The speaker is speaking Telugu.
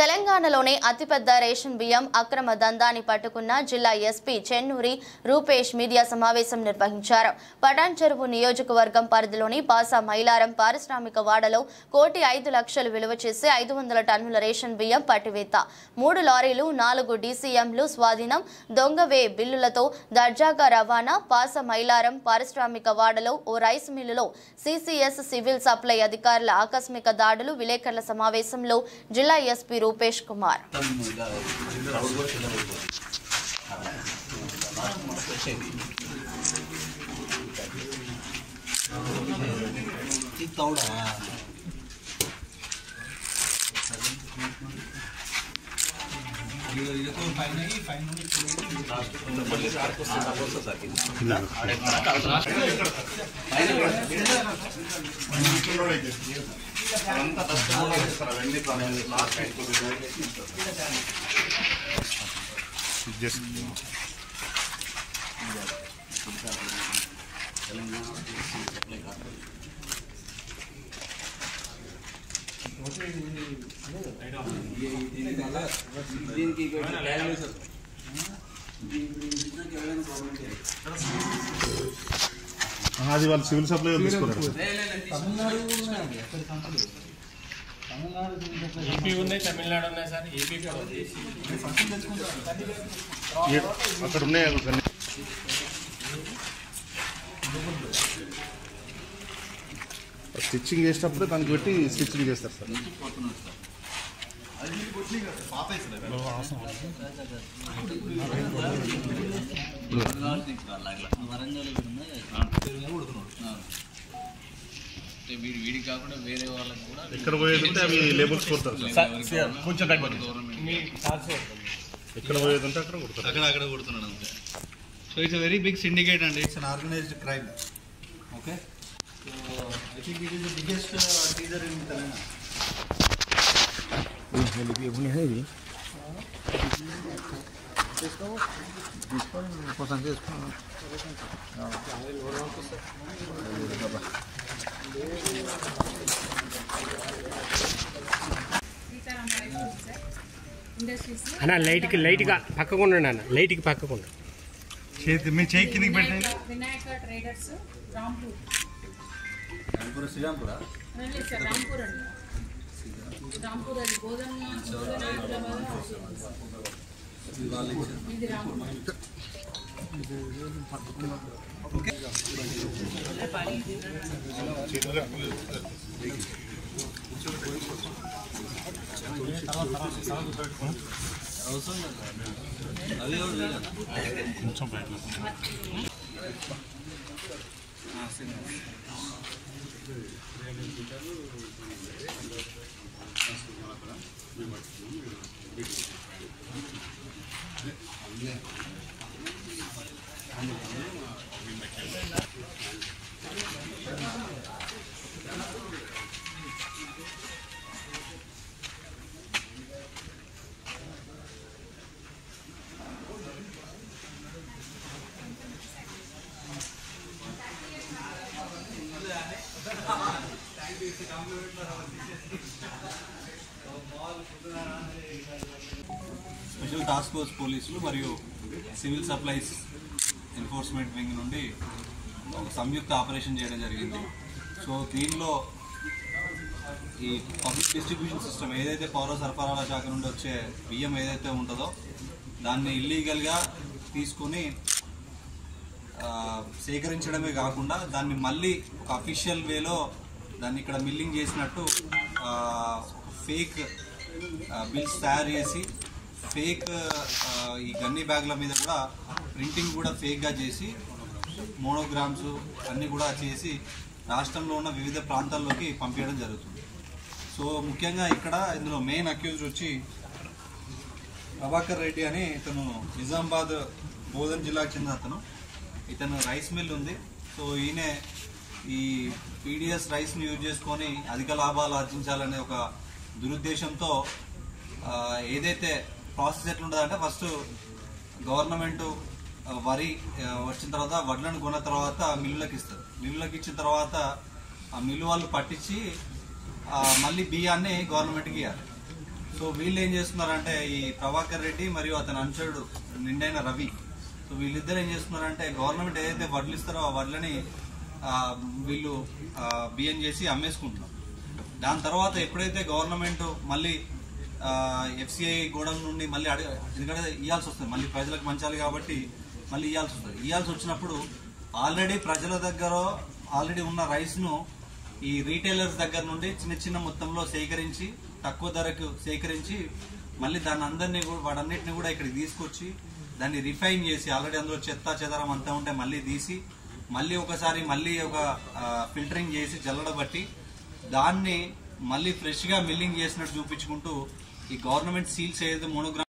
తెలంగాణలోనే అతిపెద్ద రేషన్ బియ్యం అక్రమ దందాన్ని పట్టుకున్న జిల్లా ఎస్పీ చెన్నూరి రూపేష్ మీడియా సమావేశం నిర్వహించారు. పటాన్ చెరువు నియోజకవర్గం పరిధిలోని పాసా మైలారం పారిశ్రామిక వాడలో 1,05,00,000 విలువ చేసే 500 టన్నుల రేషన్ బియ్యం పట్టివేత, 3 లారీలు 4 డీసీఎంలు స్వాధీనం, దొంగవే బిల్లులతో దర్జాగా రవాణా. పాసా మైలారం పారిశ్రామిక వాడలో ఓ రైస్ మిల్లులో సిసిఎస్ సివిల్ సప్లై అధికారుల ఆకస్మిక దాడులు. విలేకరుల సమావేశంలో జిల్లా ఎస్పీ రూపేష్ కుమార్ అది వాళ్ళు సివిల్ సప్లై తీసుకున్నారు. ఏపీ ఉన్నాయి, తమిళనాడు ఉన్నాయి సార్. ఏపీ అక్కడ ఉన్నాయి. స్టిచ్చింగ్ చేసేటప్పుడు దానికి పెట్టి స్టిచ్చింగ్ చేస్తారు సార్. వీడికి కాకుండా వేరే వాళ్ళకి కూడా ఎక్కడ పోయేది ఉంటే అవి లేబుల్స్ కొడతారు సార్. కొంచెం ఎక్కడ పోయేది ఉంటే అక్కడ కొడతారు, అక్కడ కొడుతున్నాడు అంతే. So it's a very big syndicate అండి. It's an organised crime. Okay, so I think it is the biggest teaser in Telangana. అన్న లైట్గా పక్కకు ఉండండి అన్న, లైట్కి పక్కకు ఉండండి. మీ చేయి కిందకి పెట్టండి. వినాయక ట్రేడర్స్ రాంపూర్ శ్రీరాంపురా రాంపూర్ అండి. రాంపూర్ అది గోధుమ ఇది రాంపూర్. స్పెషల్ టాస్క్ ఫోర్స్ పోలీసులు మరియు సివిల్ సప్లైస్ ఎన్ఫోర్స్మెంట్ వింగ్ నుండి ఒక సంయుక్త ఆపరేషన్ చేయడం జరిగింది. సో దీనిలో ఈ పబ్లిక్ డిస్ట్రిబ్యూషన్ సిస్టమ్ ఏదైతే పౌర సరఫరాల శాఖ నుండి వచ్చే బియ్యం ఏదైతే ఉంటుందో దాన్ని ఇల్లీగల్గా తీసుకొని సేకరించడమే కాకుండా దాన్ని మళ్ళీ ఒక అఫీషియల్ వేలో దాన్ని ఇక్కడ మిల్లింగ్ చేసినట్టు ఫేక్ బిల్స్ తయారు చేసి ఫేక్ ఈ గన్నీ బ్యాగ్ల మీద కూడా ప్రింటింగ్ కూడా ఫేక్గా చేసి మోనోగ్రామ్స్ అన్నీ కూడా చేసి రాష్ట్రంలో ఉన్న వివిధ ప్రాంతాల్లోకి పంపించడం జరుగుతుంది. సో ముఖ్యంగా ఇక్కడ ఇందులో మెయిన్ అక్యూజ్డ్ వచ్చి ప్రభాకర్ రెడ్డి అని ఇతను నిజామాబాద్ బోధన్ జిల్లాకు చెందిన అతను. ఇతను రైస్ మిల్ ఉంది. సో ఈయన ఈ పీడిఎస్ రైస్ని యూజ్ చేసుకొని అధిక లాభాలు ఆర్జించాలనే ఒక దురుద్దేశంతో ఏదైతే ప్రాసెస్ ఎట్లుంటుందంటే ఫస్ట్ గవర్నమెంట్ వరి వచ్చిన తర్వాత వడ్లను కొన్న తర్వాత మిల్లులకు ఇస్తారు. మిల్లులకు ఇచ్చిన తర్వాత ఆ మిల్లు వాళ్ళు పట్టించి మళ్ళీ బియ్యాన్ని గవర్నమెంట్కి ఇవ్వాలి. సో వీళ్ళు ఏం చేస్తున్నారంటే ఈ ప్రభాకర్ రెడ్డి మరియు అతని అనుచరుడు నిండైన రవి, సో వీళ్ళిద్దరు ఏం చేస్తున్నారంటే గవర్నమెంట్ ఏదైతే వడ్లు ఇస్తారో ఆ వడ్లని వీళ్ళు బియ్యం చేసి అమ్మేసుకుంటున్నారు. దాని తర్వాత ఎప్పుడైతే గవర్నమెంట్ మళ్ళీ FCI గోడం నుండి మళ్ళీ ఎందుకంటే ఇవ్వాల్సి వస్తుంది, మళ్ళీ ప్రజలకు మంచాలి కాబట్టి మళ్ళీ ఇవ్వాల్సి వస్తుంది. ఇవ్వాల్సి వచ్చినప్పుడు ఆల్రెడీ ప్రజల దగ్గర ఆల్రెడీ ఉన్న రైస్ను ఈ రీటైలర్స్ దగ్గర నుండి చిన్న చిన్న మొత్తంలో సేకరించి తక్కువ ధరకు సేకరించి మళ్ళీ దాన్ని అందరినీ వాటన్నిటిని కూడా ఇక్కడికి తీసుకొచ్చి దాన్ని రిఫైన్ చేసి ఆల్రెడీ అందులో చెత్త చెదరం అంతా ఉంటే మళ్ళీ తీసి మళ్ళీ ఒకసారి మళ్ళీ ఒక ఫిల్టరింగ్ చేసి జల్లడబట్టి దాన్ని మళ్ళీ ఫ్రెష్గా మిల్లింగ్ చేసినట్టు చూపించుకుంటూ ఈ గవర్నమెంట్ సీల్స్ ఏదైతే మోనోగ్రామ్